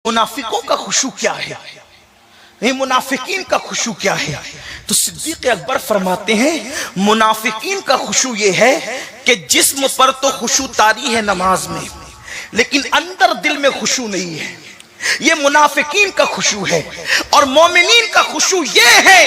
मुनाफिकों का खुशू क्या है, नहीं मुनाफिकीन का खुशू क्या है? तो सिद्दीक अकबर फरमाते हैं मुनाफिकीन का खुशू ये है कि जिस्म पर तो खुशू तारी है नमाज में, लेकिन अंदर दिल में खुशू नहीं है। ये मुनाफिकीन का खुशू है। और मोमिनीन का खुशू ये है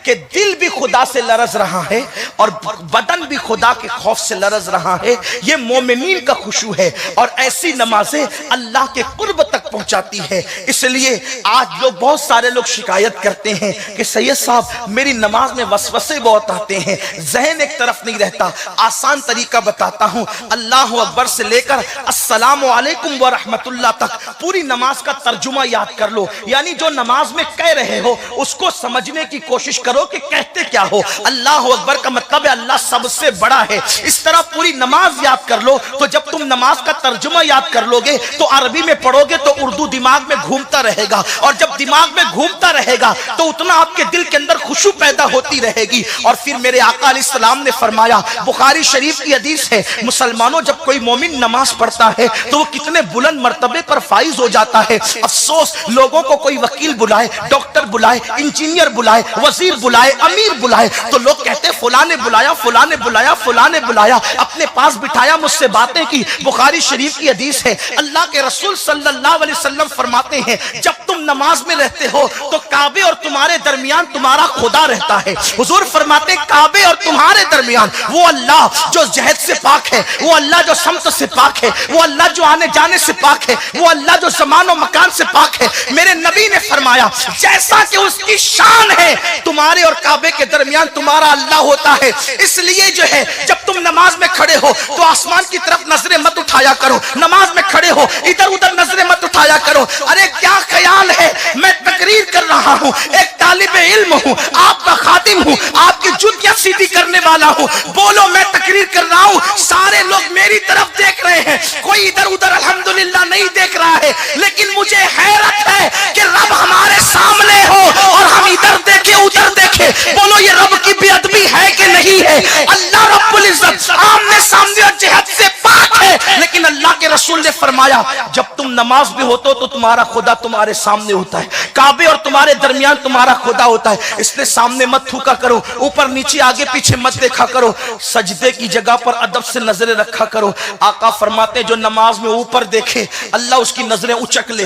कि दिल भी खुदा से लरज रहा है और बदन भी खुदा के खौफ से लरज रहा है। ये मोमिनीन का खुशू है। और ऐसी नमाजें अल्लाह के कुर्ब तक पहुंचाती है। इसलिए आज लोग, बहुत सारे लोग शिकायत करते हैं कि सैयद साहब मेरी नमाज में वसवसे बहुत आते हैं, जहन एक तरफ नहीं रहता। आसान तरीका बताता हूं, अल्लाह अकबर से लेकर अस्सलामु अलैकुम व रहमतुल्लाह तक पूरी नमाज का तर्जुमा याद कर लो। यानी जो नमाज में कह रहे हो उसको समझने की कोशिश करो कि कहते क्या हो। अल्लाह अकबर का मतलब है अल्लाह सबसे बड़ा है। इस तरह पूरी नमाज याद कर लो। तो जब तुम नमाज का तर्जुमा याद कर लोगे तो अरबी में पढ़ोगे तो उर्दू दिमाग में घूमता रहेगा, और जब दिमाग में घूमता रहेगा तो उतना आपके दिल के अंदर खुशू पैदा होती रहेगी। और फिर मेरे आका अलैहिस्सलाम ने फरमाया, बुखारी शरीफ की हदीस है, मुसलमानों जब कोई मोमिन नमाज पढ़ता है तो वो कितने बुलंद मर्तबे पर फाइज हो जाता है। अफसोस लोगों को कोई वकील बुलाए, डॉक्टर बुलाए, इंजीनियर बुलाए, वजीर बुलाए, अमीर बुलाए तो लोग कहते फुला ने बुलाया, फुला ने बुलाया, फुला ने बुलाया, अपने पास बिठाया, मुझसे बातें की। बुखारी शरीफ की हदीस है, अल्लाह के रसूल सल्लल्लाहु अलैहि वसल्लम फरमाते हैं जब तुम नमाज में रहते हो तो काबे और तुम्हारे दरमियान तुम्हारा खुदा रहता है। हुजूर फरमाते हैं काबे और तुम्हारे दरमियान वो अल्लाह जो जहद से पाक है, वो अल्लाह जो समत से पाक है, वो अल्लाह जो आने जाने से पाक है, वो अल्लाह जो ज़मान और मकान से पाक है। मेरे नबी ने फरमाया जैसा कि उसकी शान है तुम्हारे और काबे के दरमियान तुम्हारा अल्लाह होता है। इसलिए जो है जब तुम नमाज में खड़े हो तो आसमान की तरफ नजरें मत उठाया करो। नमाज में खड़े हो इधर उधर नजरें मत उठाया करो। अरे क्या ख्याल है, मैं तकरीर कर रहा हूँ, एक तालिब इल्म हूँ, आपका खातिम हूँ, आपकी जुतियां सीधी करने वाला हूँ। बोलो मैं तकरीर कर रहा हूँ, सारे लोग मेरी तरफ देख रहे हैं, कोई इधर उधर अल्हम्दुलिल्लाह नहीं देख रहा है। लेकिन मुझे हैरत है कि रब हमारे सामने हो और हम इधर देखे उधर देखे। बोलो ये रब की बेअदबी है कि नहीं है? अल्लाह रब्बुल इज्जत आमने सामने और जिहद से पाक है। लेकिन अल्लाह के रसूल ने फरमाया जब तुम नमाज में होते हो तो तुम्हारा खुदा तुम्हारे सामने होता है, काबे और तुम्हारे दरमियान तुम्हारा खुदा होता है। इसलिए सामने मत थूका करो, ऊपर नीचे आगे पीछे मत देखा करो, सजदे की जगह पर अदब से नजरें रखा करो। आका फरमाते जो नमाज में ऊपर देखे अल्लाह उसकी नजरें उचक ले,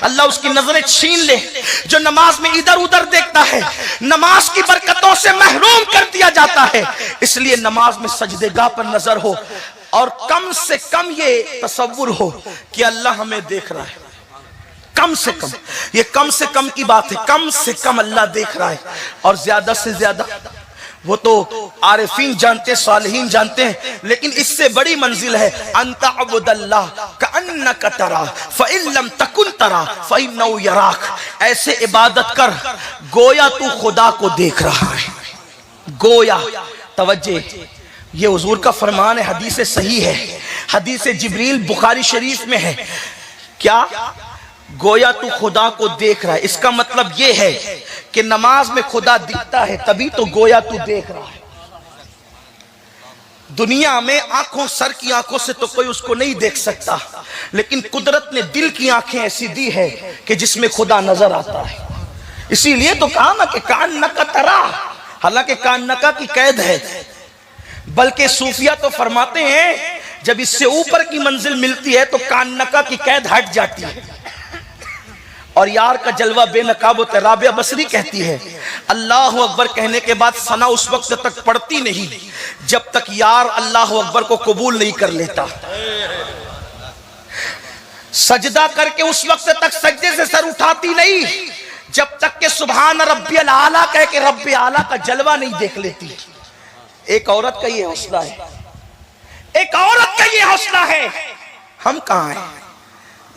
अल्लाह उसकी नजरें छीन ले। जो नमाज में इधर उधर देखता है नमाज की बरकतों से महरूम कर दिया जाता है। इसलिए नमाज में सजदेगाह पर नजर हो और कम से कम ये तसव्वुर हो कि अल्लाह हमें देख रहा है। कम से कम, ये कम से कम की बात है, कम से कम अल्लाह देख रहा है। और ज्यादा से ज्यादा वो तो आरिफीन जानते, सालिहीन जानते हैं, लेकिन इससे बड़ी मंजिल है अंता अब्दुल्लाह कअन्नका तरा फ़इन लम तकुन तरा फ़इन्नहु यराक। ऐसे इबादत कर गोया तू खुदा को देख रहा है। गोया, तवज्जे, ये हुजूर का फरमान है, हदीस सही है, हदीस जिब्रील बुखारी शरीफ में है। क्या? गोया तू खुदा को देख रहा है। इसका मतलब यह है कि नमाज में खुदा दिखता है तभी तो गोया तू देख रहा है। दुनिया में आंखों, सर की आंखों से तो कोई उसको नहीं देख सकता, लेकिन कुदरत ने दिल की आंखें ऐसी दी है कि जिसमें खुदा नजर आता है। इसीलिए तो कहा ना कि कान नका तरा, हालांकि कान नका की कैद है, बल्कि सूफिया तो फरमाते हैं जब इससे ऊपर की मंजिल मिलती है तो कान नका की कैद हट जाती है और यार का जलवा बेनकाब होता है। राबिया बसरी कहती है अल्लाह अकबर कहने के बाद सना उस वक्त तक पड़ती नहीं जब तक यार अल्लाह अकबर को कबूल नहीं कर लेता। सजदा करके उस वक्त तक सजदे से सर उठाती नहीं जब तक के सुभान रब्बियल आला कह के रब्बे आला का जलवा नहीं देख लेती। एक औरत का ये हौसला है, एक औरत का ये हौसला है। हम कहां हैं?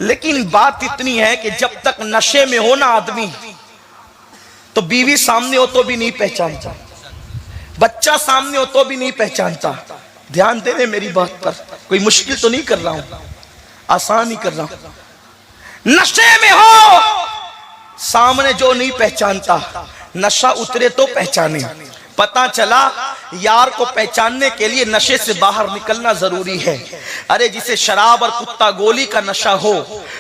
लेकिन बात इतनी है कि जब तक नशे में हो ना आदमी तो बीवी सामने हो तो भी नहीं पहचानता, बच्चा सामने हो तो भी नहीं पहचानता। ध्यान दे रहे मेरी बात पर, कोई मुश्किल तो नहीं कर रहा हूं, आसान ही कर रहा हूं। नशे में हो सामने जो नहीं पहचानता, नशा उतरे तो पहचाने। पता चला यार को पहचानने के लिए नशे से बाहर निकलना जरूरी है। अरे जिसे शराब और कुत्ता गोली का नशा हो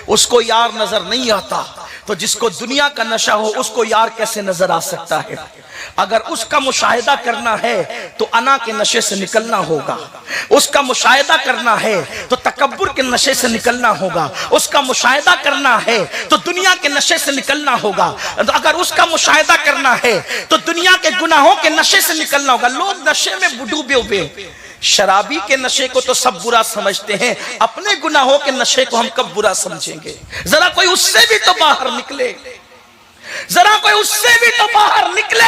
उसको यार नजर नहीं आता, तो जिसको दुनिया का नशा हो उसको यार कैसे नजर आ सकता है? अगर उसका मुशाहिदा करना है तो अना के नशे से निकलना होगा, उसका मुशाहिदा करना है तो तकब्बुर के नशे से निकलना होगा, उसका मुशाहिदा करना है तो दुनिया के नशे से निकलना होगा, अगर उसका मुशाहिदा करना है तो दुनिया के गुनाहों के नशे से निकलना होगा। लोग नशे में डूबे हुए, शराबी के नशे को तो सब बुरा समझते हैं, अपने गुनाहों के नशे को हम कब बुरा समझेंगे? जरा कोई उससे भी तो बाहर निकले, जरा कोई उससे भी तो बाहर निकले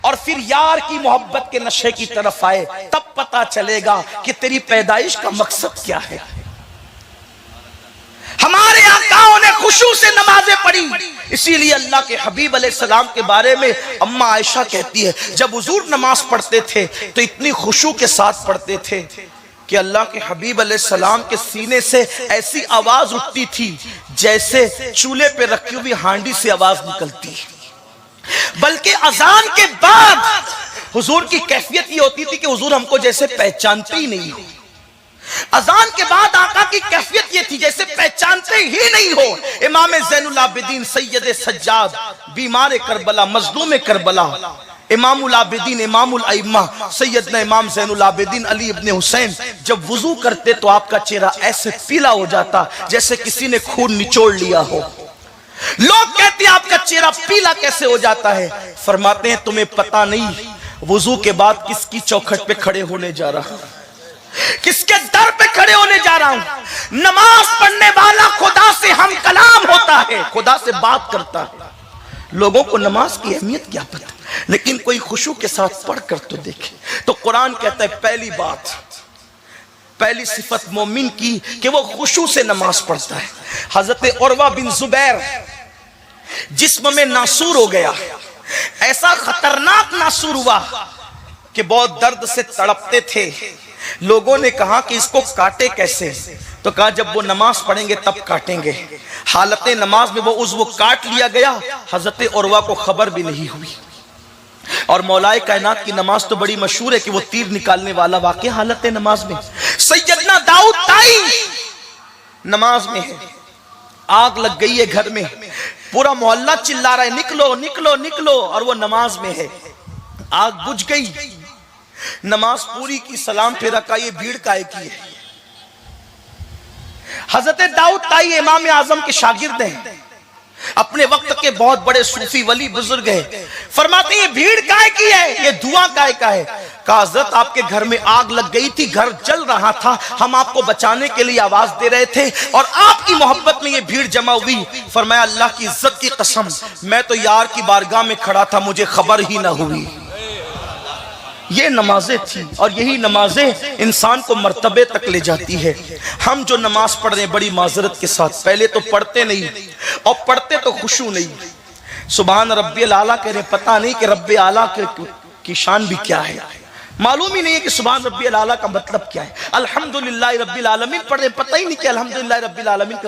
और फिर यार की मोहब्बत के नशे की तरफ आए, तब पता चलेगा कि तेरी पैदाइश का मकसद क्या है। हमारे आकाओं ने खुशू से नमाजें पढ़ी, इसीलिए अल्लाह के हबीब अलैहिस्सलाम के बारे में अम्मा आयशा कहती है जब हुजूर नमाज पढ़ते थे तो इतनी खुशू के साथ पढ़ते थे कि अल्लाह के हबीब अलैहिस्सलाम के सीने से ऐसी आवाज उठती थी जैसे चूल्हे पे रखी हुई हांडी से आवाज निकलती है। बल्कि अजान के बाद हुजूर की कैफियत ये होती थी कि हुजूर हमको जैसे पहचानते ही नहीं हो। अजान के बाद आका की कैफियत ये थी जैसे पहचानते ही नहीं हो। इमाम ज़ैनुल आबिदीन सैयद सज्जाद बीमार करबला मजलूम करबला इमामुल आबिदीन इमामुल अइम्मा सैयदना इमाम ज़ैनुल आबिदीन अली इब्ने हुसैन जब वुजू करते तो आपका चेहरा ऐसे पीला हो जाता जैसे किसी ने खून निचोड़ लिया हो। लोग कहते हैं आपका चेहरा पीला कैसे हो जाता है? फरमाते हैं तुम्हें पता नहीं वुजू के बाद किसकी चौखट पे खड़े होने जा रहा हूं, किसके दर पे खड़े होने जा रहा हूं। नमाज पढ़ने वाला खुदा से हम कलाम होता है, खुदा से बात करता है। लोगों को नमाज की अहमियत क्या पता, लेकिन कोई खुशू के साथ पढ़कर तो देखे। तो कुरान कहता है पहली बात, पहली सिफत मोमिन की कि वो खुशू से नमाज पढ़ता है। हजरत उर्वा बिन जुबैर जिस्म में नासूर हो गया, ऐसा खतरनाक नासूर हुआ कि बहुत दर्द से तड़पते थे। लोगों ने कहा कि इसको काटे कैसे, तो कहा जब वो नमाज पढ़ेंगे तब काटेंगे। हालत नमाज में वो उज़्व काट लिया गया, हजरत उर्वा को खबर भी नहीं हुई। और मौलाए कायनात की नमाज तो बड़ी मशहूर है कि वो तीर निकालने वाला वाकया हालत नमाज में। सैयदना दाऊद ताई नमाज में है, आग लग गई है घर में, पूरा मोहल्ला चिल्ला रहा है निकलो निकलो निकलो, और वो नमाज में है। आग बुझ गई, नमाज पूरी की, सलाम फेरा का, ये भीड़ काहे की है? हजरत दाऊद ताई इमाम आजम के शागिर्द हैं, अपने वक्त के बहुत बड़े सूफी वली बुजुर्ग हैं। फरमाते हैं ये भीड़ काहे की है, ये धुआं काहे का है? कहा हजरत आपके घर में आग लग गई थी, घर जल रहा था, हम आपको बचाने के लिए आवाज दे रहे थे और आपकी मोहब्बत में ये भीड़ जमा हुई। फरमाया अल्लाह की इज्जत की कसम मैं तो यार की बारगाह में खड़ा था, मुझे खबर ही ना हुई। ये नमाजें थी और यही नमाजें इंसान को मर्तबे तक ले जाती है। हम जो नमाज पढ़ रहे हैं बड़ी माजरत के साथ, पहले तो पढ़ते नहीं और पढ़ते तो खुशू नहीं। सुभान रब्बियल आला कह रहे, पता नहीं कि रब्बे आला की शान भी क्या है, मालूम ही नहीं है कि सुभान रब्बियल आला का मतलब क्या है। अल्हम्दुलिल्लाह रब्बिल आलमीन पढ़ रहे, पता ही नहीं कि अल्हम्दुलिल्लाह रब्बिल आलमीन